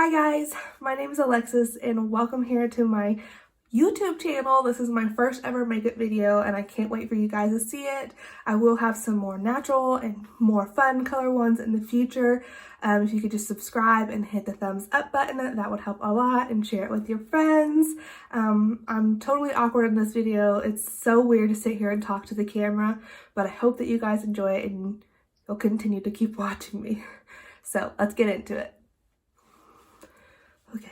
Hi guys, my name is Alexis and welcome here to my YouTube channel. This is my first ever makeup video and I can't wait for you guys to see it. I will have some more natural and more fun color ones in the future. If you could just subscribe and hit the thumbs up button, that would help a lot, and share it with your friends. I'm totally awkward in this video. It's so weird to sit here and talk to the camera, but I hope that you guys enjoy it and you'll continue to keep watching me. So let's get into it. Okay,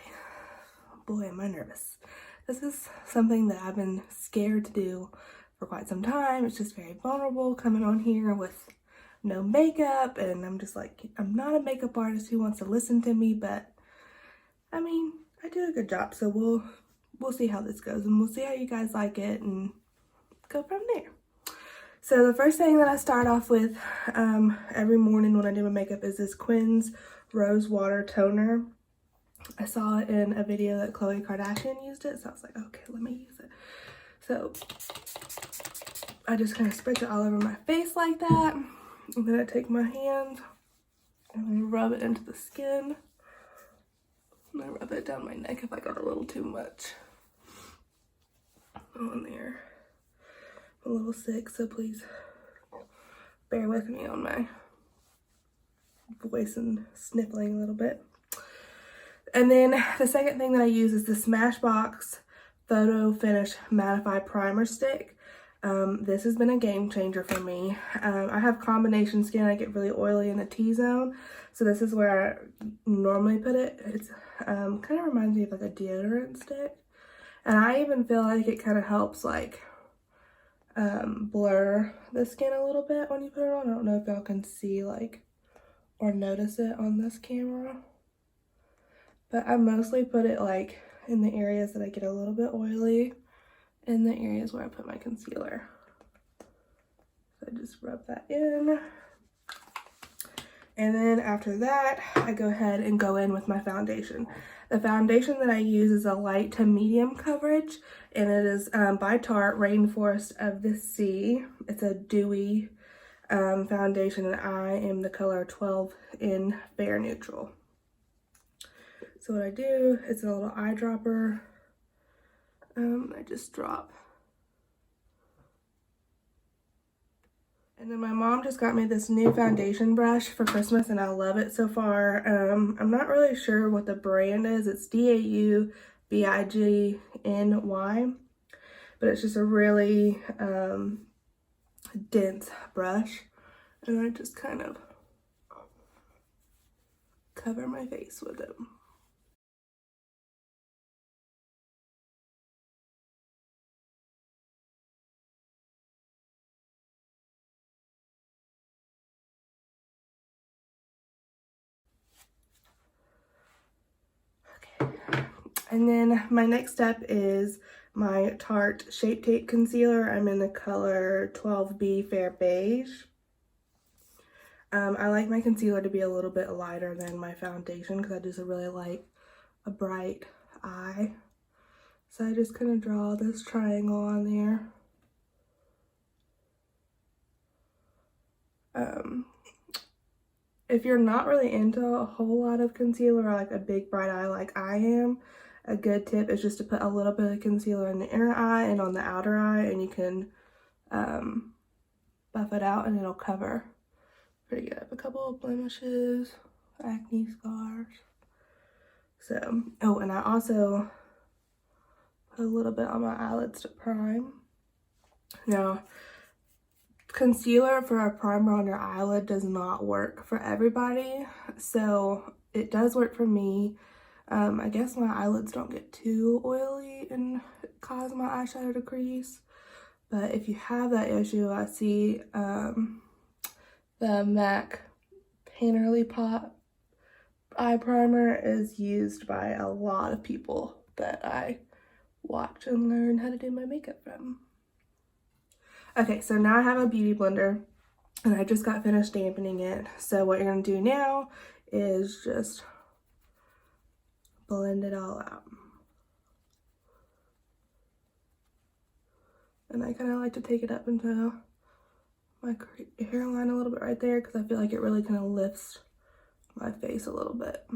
boy, am I nervous. This is something that I've been scared to do for quite some time. It's just very vulnerable coming on here with no makeup, and I'm just like, I'm not a makeup artist who wants to listen to me, but I mean, I do a good job, so we'll see how this goes, and we'll see how you guys like it and go from there. So the first thing that I start off with every morning when I do my makeup is this Quinn's Rose Water Toner. I saw it in a video that Khloe Kardashian used it, so I was like, okay, let me use it. So I just kind of spritz it all over my face like that. And then I take my hand and I rub it into the skin. And I rub it down my neck if I got a little too much on there. I'm a little sick, so please bear with me on my voice and sniffling a little bit. And then the second thing that I use is the Smashbox Photo Finish Mattify Primer Stick. This has been a game changer for me. I have combination skin. I get really oily in the T-zone. So this is where I normally put it. It's kind of reminds me of like a deodorant stick. And I even feel like it kind of helps like blur the skin a little bit when you put it on. I don't know if y'all can see like or notice it on this camera. But I mostly put it like in the areas that I get a little bit oily, in the areas where I put my concealer. So I just rub that in. And then after that, I go ahead and go in with my foundation. The foundation that I use is a light to medium coverage, and it is by Tarte Rainforest of the Sea. It's a dewy foundation, and I am the color 12 in Fair Neutral. So what I do is a little eyedropper. I just drop. And then my mom just got me this new foundation brush for Christmas, and I love it so far. I'm not really sure what the brand is. It's Daubigny, but it's just a really dense brush. And I just kind of cover my face with it. And then my next step is my Tarte Shape Tape Concealer. I'm in the color 12B Fair Beige. I like my concealer to be a little bit lighter than my foundation because I just really like a bright eye. So I just kind of draw this triangle on there. If you're not really into a whole lot of concealer or like a big bright eye like I am, a good tip is just to put a little bit of concealer in the inner eye and on the outer eye, and you can buff it out and it'll cover pretty good. A couple of blemishes, acne scars. So, oh, and I also put a little bit on my eyelids to prime. Now, concealer for a primer on your eyelid does not work for everybody, so it does work for me. I guess my eyelids don't get too oily and cause my eyeshadow to crease, but if you have that issue, I see the MAC Painterly Pop eye primer is used by a lot of people that I watch and learn how to do my makeup from. Okay, so now I have a beauty blender and I just got finished dampening it. So what you're gonna do now is just blend it all out. And I kind of like to take it up into my hairline a little bit right there because I feel like it really kind of lifts my face a little bit.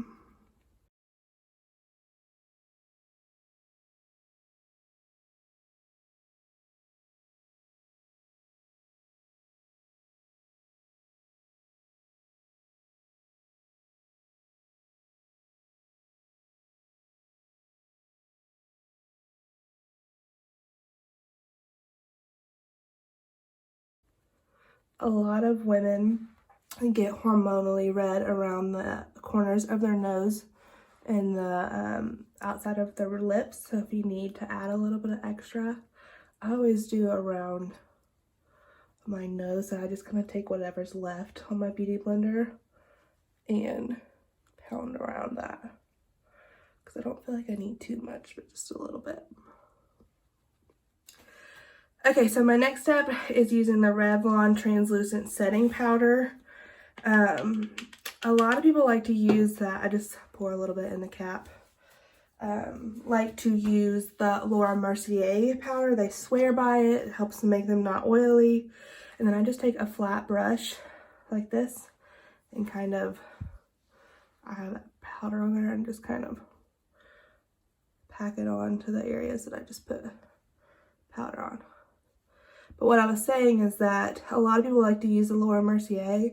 a lot of women get hormonally red around the corners of their nose and the outside of their lips. So if you need to add a little bit of extra, I always do around my nose. So I just kind of take whatever's left on my beauty blender and pound around that, because I don't feel like I need too much, but just a little bit. Okay, so my next step is using the Revlon translucent setting powder. A lot of people like to use that. I just pour a little bit in the cap. Like to use the Laura Mercier powder. They swear by it. It helps to make them not oily. And then I just take a flat brush like this and kind of, I have that powder on there, and just kind of pack it on to the areas that I just put powder on. But what I was saying is that a lot of people like to use the Laura Mercier,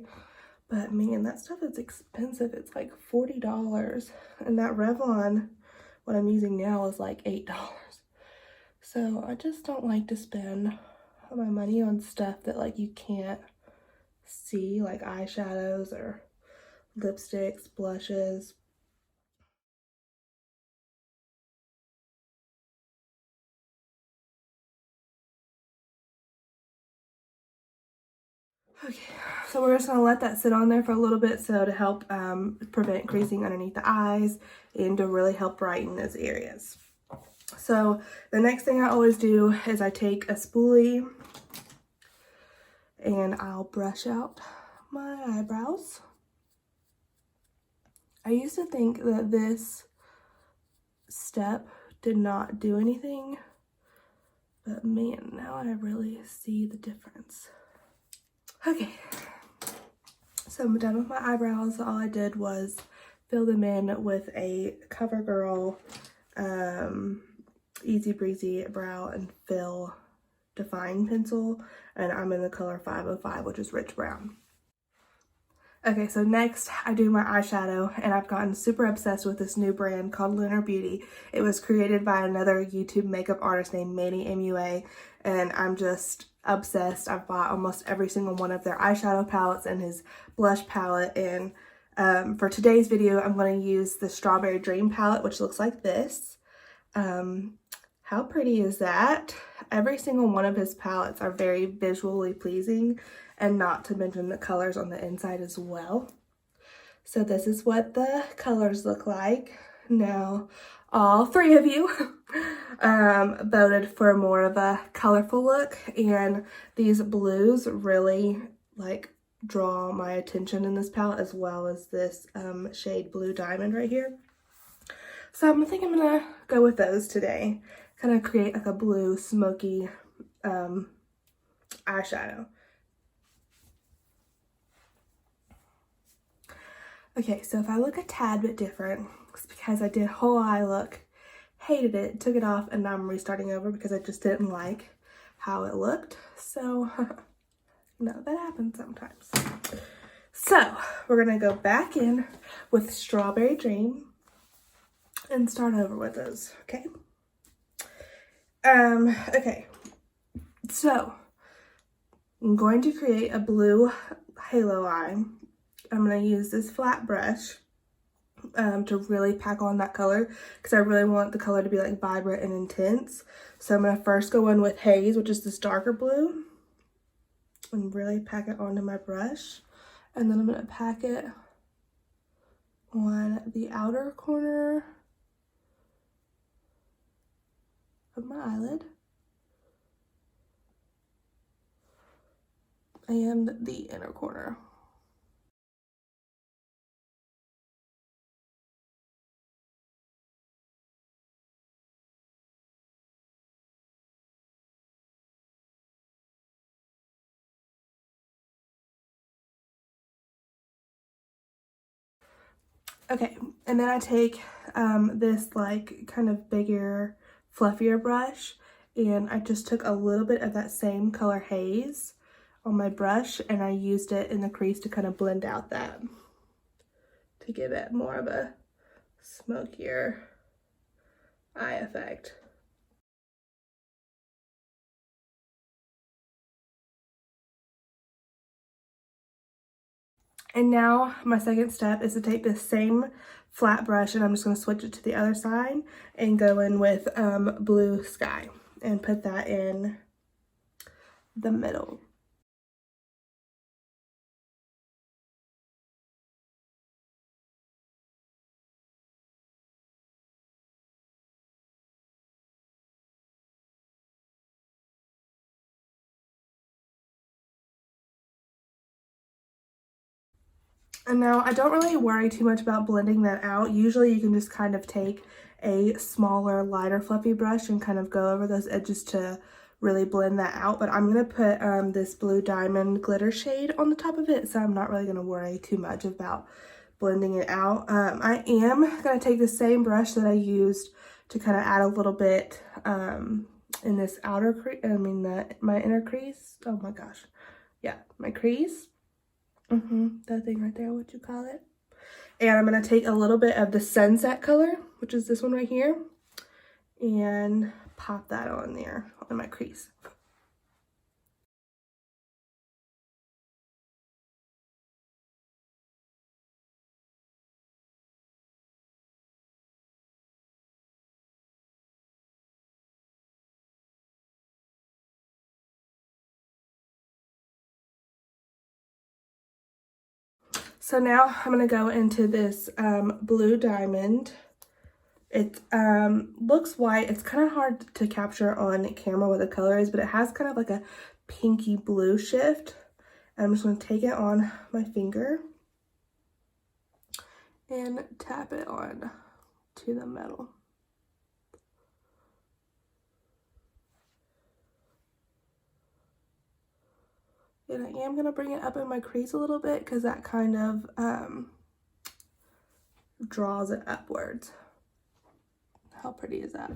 but man, that stuff is expensive. It's like $40. And that Revlon, what I'm using now, is like $8. So I just don't like to spend my money on stuff that like you can't see, like eyeshadows or lipsticks, blushes. Okay, so we're just gonna let that sit on there for a little bit, so to help prevent creasing underneath the eyes and to really help brighten those areas. So the next thing I always do is I take a spoolie and I'll brush out my eyebrows. I used to think that this step did not do anything, but man, now I really see the difference. Okay, so I'm done with my eyebrows. All I did was fill them in with a CoverGirl Easy Breezy Brow and Fill Define Pencil, and I'm in the color 505, which is rich brown. Okay, so next I do my eyeshadow, and I've gotten super obsessed with this new brand called Lunar Beauty. It was created by another YouTube makeup artist named Manny MUA, and I'm just obsessed. I've bought almost every single one of their eyeshadow palettes and his blush palette, and for today's video I'm going to use the Strawberry Dream palette, which looks like this. How pretty is that? Every single one of his palettes are very visually pleasing, and not to mention the colors on the inside as well. So this is what the colors look like. Now, all three of you voted for more of a colorful look, and these blues really like draw my attention in this palette, as well as this shade Blue Diamond right here. So I think I'm gonna go with those today. Kind of create like a blue smoky eyeshadow. Okay, so if I look a tad bit different, it's because I did whole eye look, hated it, took it off, and now I'm restarting over because I just didn't like how it looked. So, no, that happens sometimes. So, we're gonna go back in with Strawberry Dream and start over with those, okay? Okay, so I'm going to create a blue halo eye. I'm going to use this flat brush to really pack on that color, because I really want the color to be like vibrant and intense. So I'm going to first go in with Haze, which is this darker blue, and really pack it onto my brush. And then I'm going to pack it on the outer corner of my eyelid and the inner corner. Okay, and then I take this like kind of bigger, fluffier brush, and I just took a little bit of that same color Haze on my brush, and I used it in the crease to kind of blend out that, to give it more of a smokier eye effect. And now my second step is to take this same flat brush and I'm just going to switch it to the other side and go in with Blue Sky and put that in the middle. And now I don't really worry too much about blending that out. Usually you can just kind of take a smaller, lighter, fluffy brush and kind of go over those edges to really blend that out. But I'm going to put this Blue Diamond glitter shade on the top of it, so I'm not really going to worry too much about blending it out. I am going to take the same brush that I used to kind of add a little bit in this outer crease, my inner crease. Oh my gosh. Yeah, my crease. That thing right there, what you call it. And I'm going to take a little bit of the sunset color, which is this one right here, and pop that on there on my crease. So now I'm going to go into this Blue Diamond. It looks white. It's kind of hard to capture on camera what the color is, but it has kind of like a pinky blue shift. And I'm just going to take it on my finger and tap it on to the metal. And I am going to bring it up in my crease a little bit because that kind of draws it upwards. How pretty is that?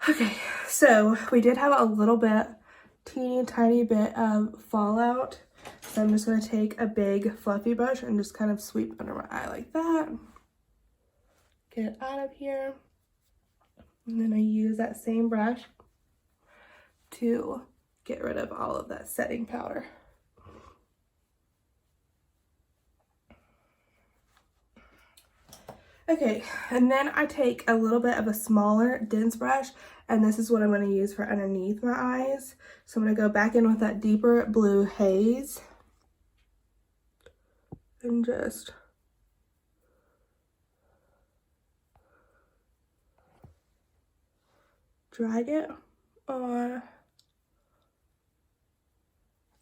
Okay, so we did have a little bit, teeny tiny bit of fallout. So I'm just going to take a big fluffy brush and just kind of sweep under my eye like that. Get it out of here. And then I use that same brush to get rid of all of that setting powder. Okay, and then I take a little bit of a smaller dense brush, and this is what I'm going to use for underneath my eyes. So I'm going to go back in with that deeper blue haze and just drag it on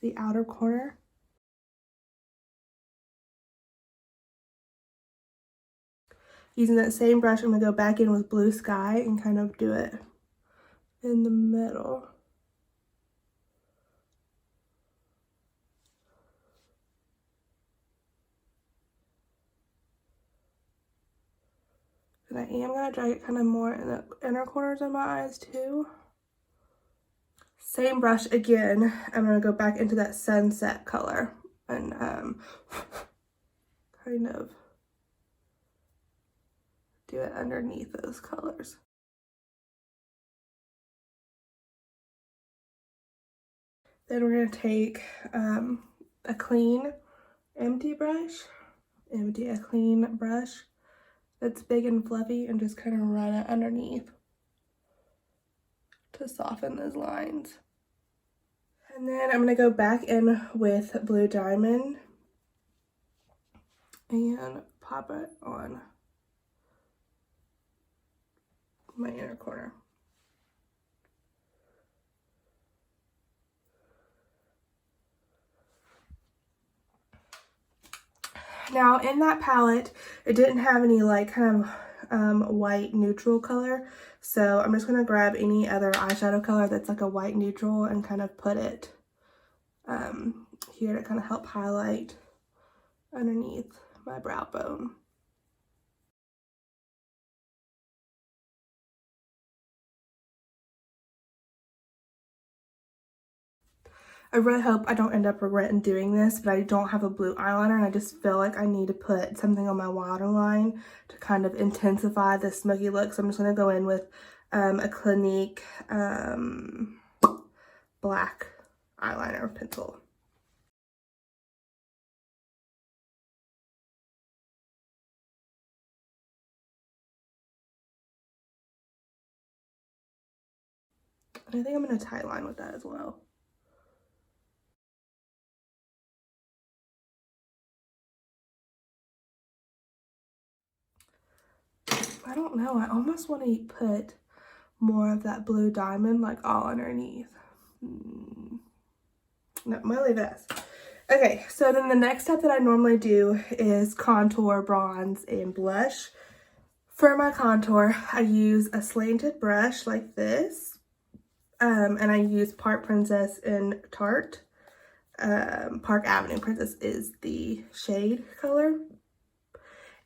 the outer corner. Using that same brush, I'm going to go back in with Blue Sky and kind of do it in the middle. And I am going to drag it kind of more in the inner corners of my eyes too. Same brush again, I'm going to go back into that sunset color and kind of do it underneath those colors. Then we're going to take a clean, clean brush that's big and fluffy and just kind of run it underneath to soften those lines. And then I'm going to go back in with Blue Diamond and pop it on my inner corner. Now in that palette, it didn't have any like kind of white neutral color. So I'm just going to grab any other eyeshadow color that's like a white neutral and kind of put it here to kind of help highlight underneath my brow bone. I really hope I don't end up regretting doing this, but I don't have a blue eyeliner and I just feel like I need to put something on my waterline to kind of intensify the smoky look. So I'm just going to go in with a Clinique black eyeliner pencil. And I think I'm going to tight line with that as well. I don't know. I almost want to put more of that blue diamond like all underneath. No, I'm going to leave it as. Okay, so then the next step that I normally do is contour, bronze, and blush. For my contour, I use a slanted brush like this, and I use Park Princess in Tarte. Park Avenue Princess is the shade color.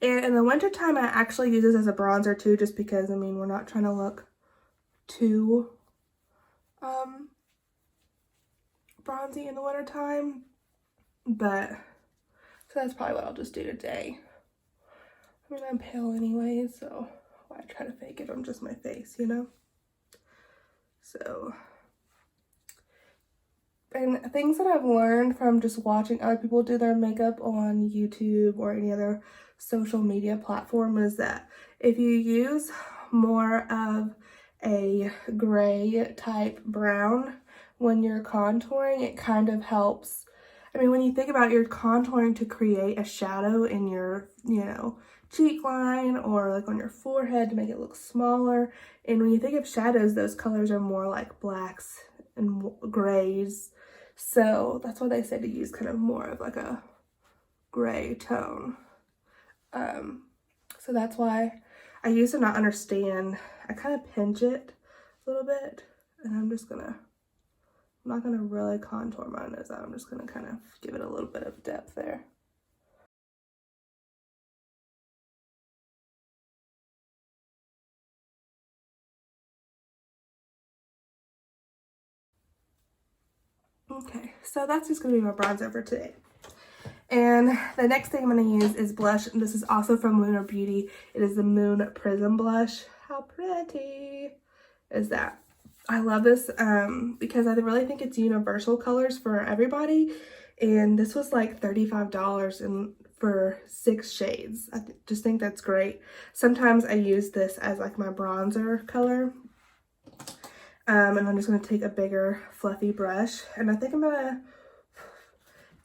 And in the wintertime, I actually use this as a bronzer too, just because, I mean, we're not trying to look too bronzy in the wintertime. But, so that's probably what I'll just do today. I mean, I'm pale anyways, so why try to fake it on just my face, you know? So, and things that I've learned from just watching other people do their makeup on YouTube or any other social media platform is that if you use more of a gray type brown when you're contouring, it kind of helps. I mean, when you think about it, you're contouring to create a shadow in your, you know, cheek line or like on your forehead to make it look smaller. And when you think of shadows, those colors are more like blacks and grays. So that's why they say to use kind of more of like a gray tone. So that's why I used to not understand. I kind of pinch it a little bit, and I'm not gonna really contour my nose out. I'm just gonna kind of give it a little bit of depth there. Okay, so that's just gonna be my bronzer for today. And the next thing I'm going to use is blush. And this is also from Lunar Beauty. It is the Moon Prism Blush. How pretty is that? I love this because I really think it's universal colors for everybody. And this was like $35 for 6 shades. I just think that's great. Sometimes I use this as like my bronzer color. And I'm just going to take a bigger fluffy brush. And I think I'm going to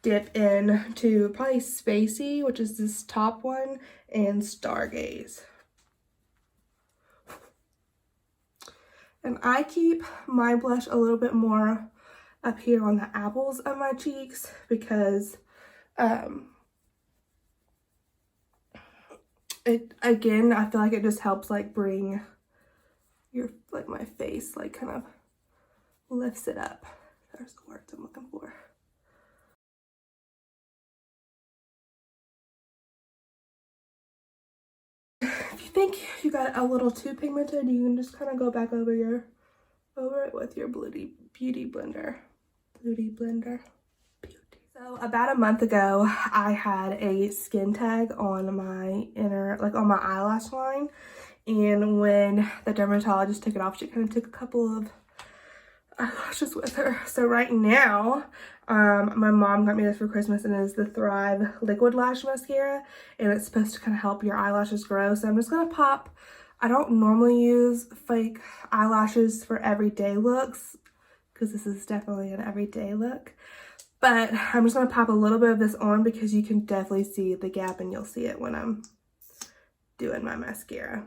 dip in to probably Spacey, which is this top one, and Stargaze. And I keep my blush a little bit more up here on the apples of my cheeks because again, I feel like it just helps like bring your, like my face, like kind of lifts it up. There's the words I'm looking for. If you think you got a little too pigmented, you can just kind of go back over it with your beauty blender. So about a month ago, I had a skin tag on my on my eyelash line, and when the dermatologist took it off, she kind of took a couple of eyelashes with her. So right now, my mom got me this for Christmas, and it is the Thrive Liquid Lash Mascara, and it's supposed to kind of help your eyelashes grow. So I'm just gonna pop. I don't normally use fake eyelashes for everyday looks because this is definitely an everyday look. But I'm just gonna pop a little bit of this on because you can definitely see the gap, and you'll see it when I'm doing my mascara.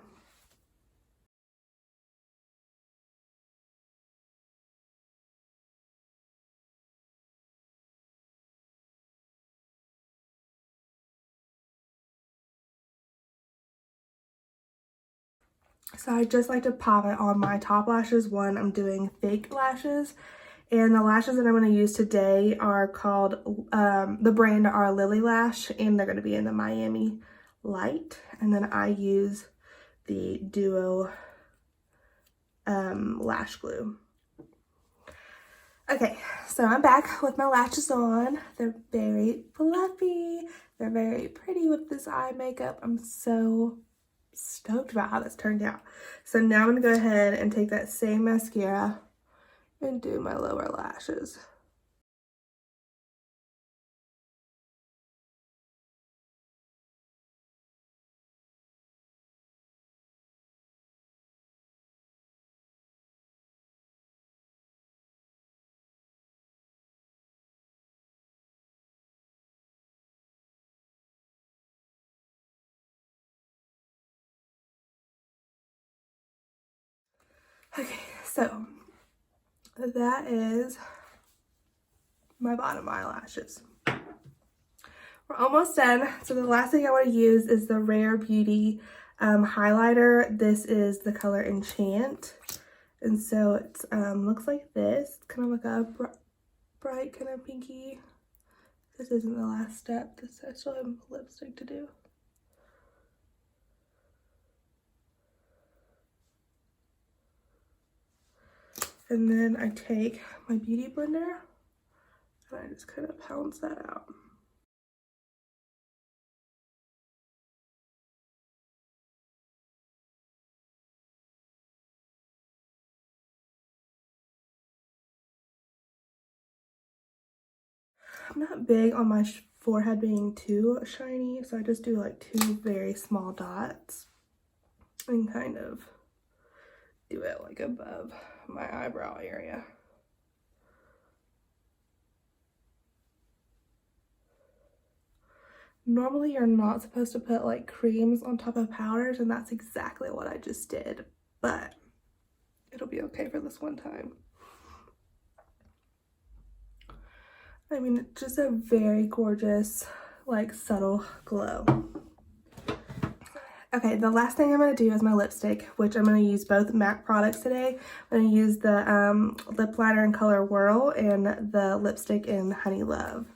So I just like to pop it on my top lashes when I'm doing fake lashes. And the lashes that I'm going to use today are called, the brand are Lily Lash, and they're going to be in the Miami Light. And then I use the Duo Lash Glue. Okay, so I'm back with my lashes on. They're very fluffy. They're very pretty with this eye makeup. I'm so stoked about how this turned out. So now I'm gonna go ahead and take that same mascara and do my lower lashes. Okay, so that is my bottom eyelashes. We're almost done. So the last thing I want to use is the Rare Beauty highlighter. This is the color Enchant. And so it looks like this. It's kind of like a bright kind of pinky. This isn't the last step. I still have lipstick to do. And then I take my beauty blender and I just kind of pounce that out. I'm not big on my forehead being too shiny, so I just do like 2 very small dots and kind of do it like above my eyebrow area. Normally you're not supposed to put like creams on top of powders, and that's exactly what I just did, but it'll be okay for this one time. I mean, it's just a very gorgeous, like, subtle glow. Okay, the last thing I'm going to do is my lipstick, which I'm going to use both MAC products today. I'm going to use the lip liner in color Whirl and the lipstick in Honey Love.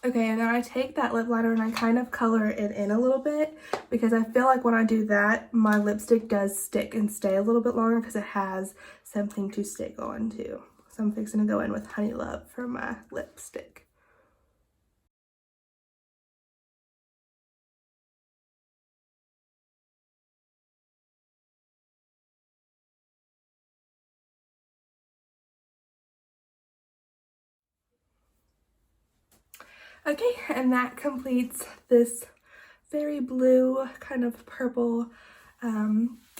Okay, and then I take that lip liner and I kind of color it in a little bit, because I feel like when I do that, my lipstick does stick and stay a little bit longer because it has something to stick on to. So I'm fixing to go in with Honey Love for my lipstick. Okay, and that completes this very blue, kind of purple,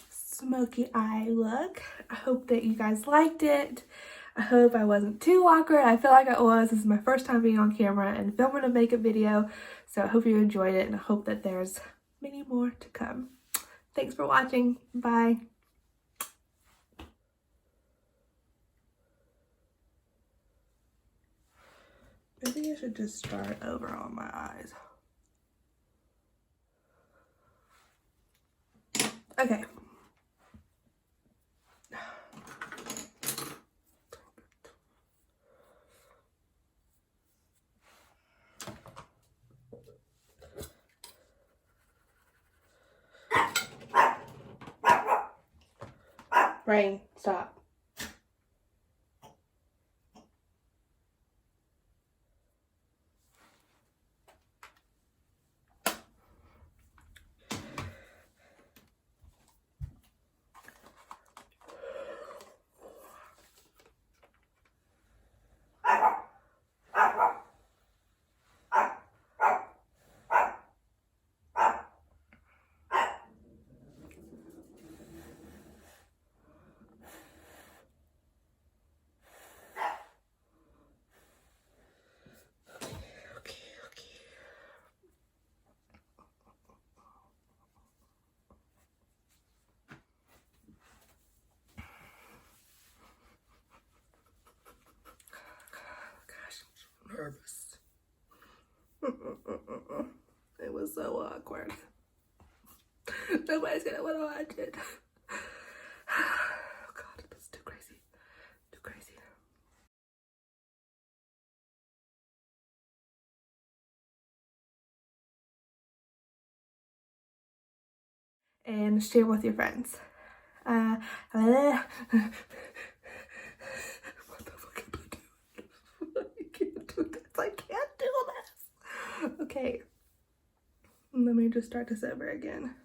smoky eye look. I hope that you guys liked it. I hope I wasn't too awkward. I feel like I was. This is my first time being on camera and filming a makeup video, so I hope you enjoyed it, and I hope that there's many more to come. Thanks for watching. Bye. Maybe I should just start over on my eyes. Okay. Rain, stop. Nervous. It was so awkward. Nobody's gonna want to watch it. Oh God, that's too crazy. and share with your friends. What the fuck am I doing? I can't do this. I can't do this. Okay. Let me just start this over again.